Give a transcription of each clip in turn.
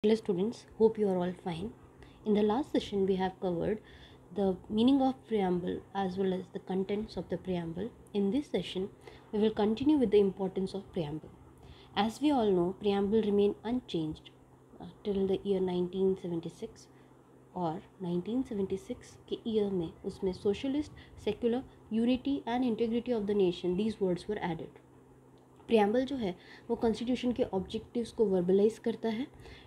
Hello students, hope you are all fine. In the last session we have covered the meaning of preamble as well as the contents of the preamble. In this session we will continue with the importance of preamble. As we all know, preamble remained unchanged till the year 1976 और 1976 के year में उसमें socialist, secular, unity and integrity of the nation these words were added. Preamble जो है वो constitution के objectives को verbalise करता है,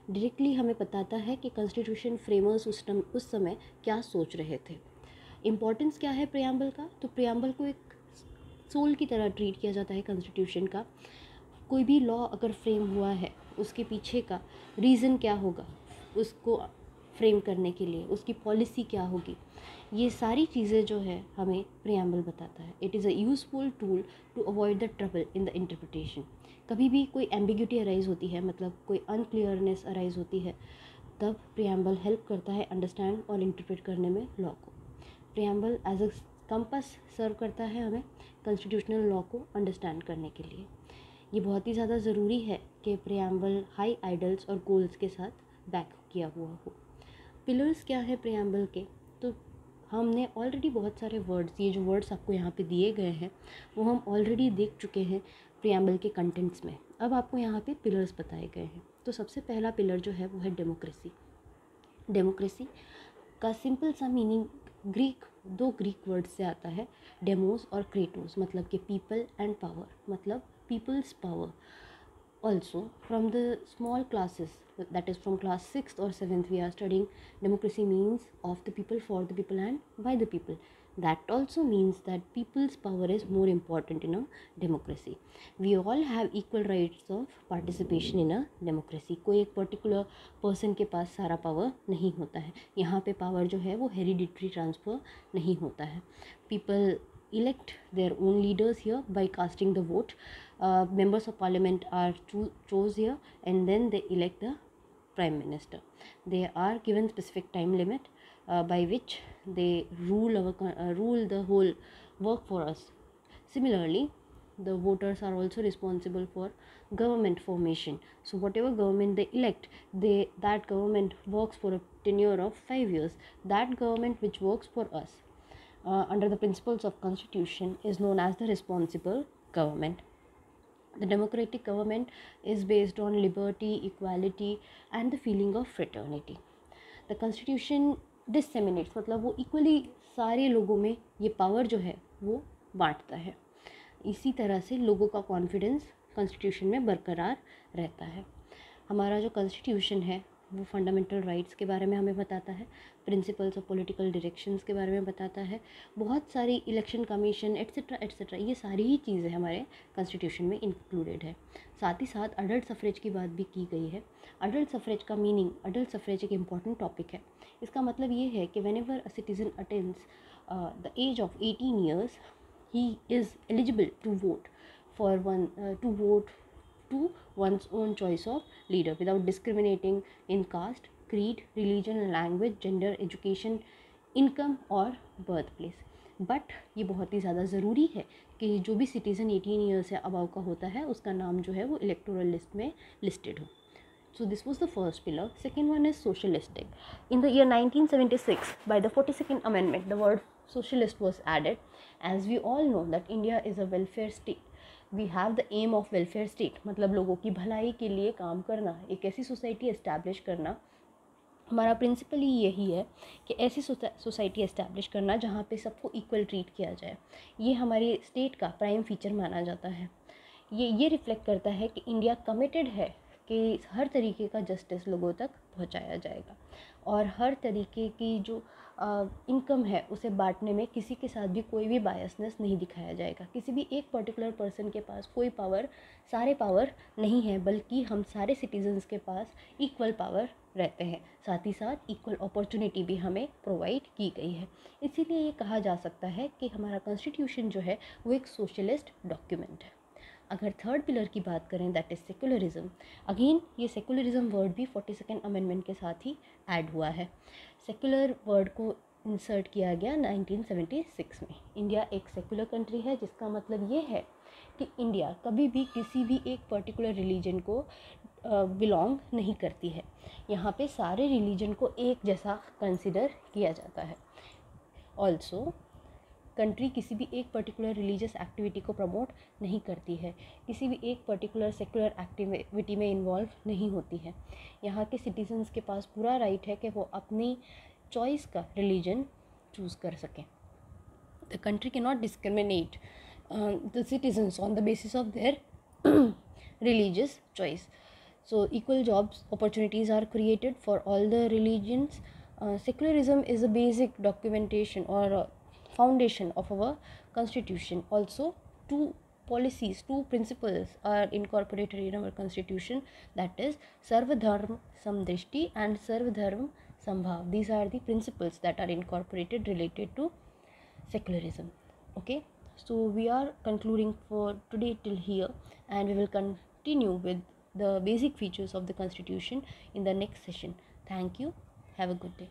डायरेक्टली हमें बताता है कि कॉन्स्टिट्यूशन फ्रेमर्स उस समय क्या सोच रहे थे. इम्पॉर्टेंस क्या है प्रियम्बल का? तो प्रियम्बल को एक सोल की तरह ट्रीट किया जाता है कॉन्स्टिट्यूशन का. कोई भी लॉ अगर फ्रेम हुआ है उसके पीछे का रीज़न क्या होगा, उसको फ्रेम करने के लिए उसकी पॉलिसी क्या होगी, ये सारी चीज़ें जो है हमें प्रियम्बल बताता है. It is a useful tool to avoid the trouble in the interpretation. कभी भी कोई एम्बिग्यूटी अराइज होती है, मतलब कोई अनक्लियरनेस अराइज होती है, तब प्रियम्बल हेल्प करता है अंडरस्टैंड और इंटरप्रेट करने में लॉ को. प्रियम्बल एज अ कंपास सर्व करता है हमें कॉन्स्टिट्यूशनल लॉ को अंडरस्टैंड करने के लिए. ये बहुत ही ज़्यादा ज़रूरी है कि प्रियम्बल हाई आइडल्स और गोल्स के साथ बैक किया हुआ हो. पिलर्स क्या है प्रियम्बल के? तो हमने ऑलरेडी बहुत सारे वर्ड्स, ये जो वर्ड्स आपको यहाँ पे दिए गए हैं वो हम ऑलरेडी देख चुके हैं प्रियम्बल के कंटेंट्स में. अब आपको यहाँ पे पिलर्स बताए गए हैं. तो सबसे पहला पिलर जो है वो है डेमोक्रेसी. डेमोक्रेसी का सिंपल सा मीनिंग दो ग्रीक वर्ड से आता है, डेमोस और क्रेटोस, मतलब कि पीपल एंड पावर, मतलब peoples power. Also, from the small classes, that is from class 6th or 7th, we are studying democracy means of the people, for the people and by the people. That also means that people's power is more important in a democracy. We all have equal rights of participation in a democracy. कोई एक particular person के पास सारा power नहीं होता है. यहाँ पे power जो है वो hereditary transfer नहीं होता है. People elect their own leaders here by casting the vote. Members of parliament are chose here, and then they elect the prime minister. They are given specific time limit by which they rule the whole work for us. Similarly, the voters are also responsible for government formation. So whatever government they elect, that government works for a tenure of 5 years. That government which works for us under the principles of constitution is known as the responsible government. The democratic government is based on liberty, equality and the feeling of fraternity. The constitution disseminates, मतलब वो equally सारे लोगों में ये power जो है वो बांटता है. इसी तरह से लोगों का कॉन्फिडेंस कॉन्स्टिट्यूशन में बरकरार रहता है. हमारा जो कॉन्स्टिट्यूशन है वो फंडामेंटल राइट्स के बारे में हमें बताता है, प्रिंसिपल्स ऑफ पॉलिटिकल डायरेक्शंस के बारे में बताता है, बहुत सारी इलेक्शन कमीशन एट्सेट्रा एट्सेट्रा, ये सारी ही चीज़ें हमारे कॉन्स्टिट्यूशन में इंक्लूडेड है. साथ ही साथ अडल्ट सफरेज की बात भी की गई है. अडल्ट सफरेज का मीनिंग, अडल्ट सफरेज एक इम्पॉर्टेंट टॉपिक है. इसका मतलब ये है कि whenever a citizen attains the age of 18 years, he is eligible to vote to one's own choice of leader without discriminating in caste, creed, religion, language, gender, education, income और birthplace. But ये बहुत ही ज़्यादा ज़रूरी है कि जो भी citizen 18 year से अबव का होता है उसका नाम जो है वो इलेक्टोरल लिस्ट में लिस्टेड हो. So this was the first pillar. Second one is socialistic. In the year 1976, by the 42nd Amendment, the word socialist was added. As we all know that India is a welfare state. We have the aim of welfare state, मतलब लोगों की भलाई के लिए काम करना, एक ऐसी सोसाइटी एस्टैब्लिश करना. हमारा प्रिंसिपल ही यही है कि ऐसी सोसाइटी एस्टैब्लिश करना जहाँ पे सबको इक्वल ट्रीट किया जाए. ये हमारी स्टेट का प्राइम फीचर माना जाता है. ये रिफ्लेक्ट करता है कि इंडिया कमिटेड है कि हर तरीके का जस्टिस लोगों तक पहुंचाया जाएगा और हर तरीके की जो इनकम है उसे बांटने में किसी के साथ भी कोई भी बायसनेस नहीं दिखाया जाएगा. किसी भी एक पर्टिकुलर पर्सन के पास कोई पावर, सारे पावर नहीं है, बल्कि हम सारे सिटीजन्स के पास इक्वल पावर रहते हैं. साथ ही साथ इक्वल अपॉर्चुनिटी भी हमें प्रोवाइड की गई है. इसीलिए ये कहा जा सकता है कि हमारा कॉन्स्टिट्यूशन जो है वो एक सोशलिस्ट डॉक्यूमेंट है. अगर थर्ड पिलर की बात करें, दैट इज़ सेकुलरिज्म. अगेन ये सेकुलरिज्म वर्ड भी 42nd अमेंडमेंट के साथ ही ऐड हुआ है. सेकुलर वर्ड को इंसर्ट किया गया 1976 में. इंडिया एक सेकुलर कंट्री है, जिसका मतलब ये है कि इंडिया कभी भी किसी भी एक पर्टिकुलर रिलीजन को बिलोंग नहीं करती है। यहाँ पे सारे रिलीजन को एक जैसा कंसिडर किया जाता है। ऑल्सो कंट्री किसी भी एक पर्टिकुलर रिलीजियस एक्टिविटी को प्रमोट नहीं करती है, किसी भी एक पर्टिकुलर सेकुलर एक्टिविटी में इन्वॉल्व नहीं होती है। यहाँ के सिटीजन्स के पास पूरा राइट है कि वो अपनी चॉइस का रिलीजन चूज़ कर सकें। The country can not discriminate the citizens on the basis of their religious choice. So equal jobs opportunities are created for all the religions. Secularism is a basic documentation or foundation of our constitution. Also, two policies, two principles are incorporated in our constitution, that is Sarvadharm Samdrishti and Sarvadharm Sambhav. These are the principles that are incorporated related to secularism. Okay, so we are concluding for today till here, and we will continue with the basic features of the constitution in the next session. Thank you. Have a good day.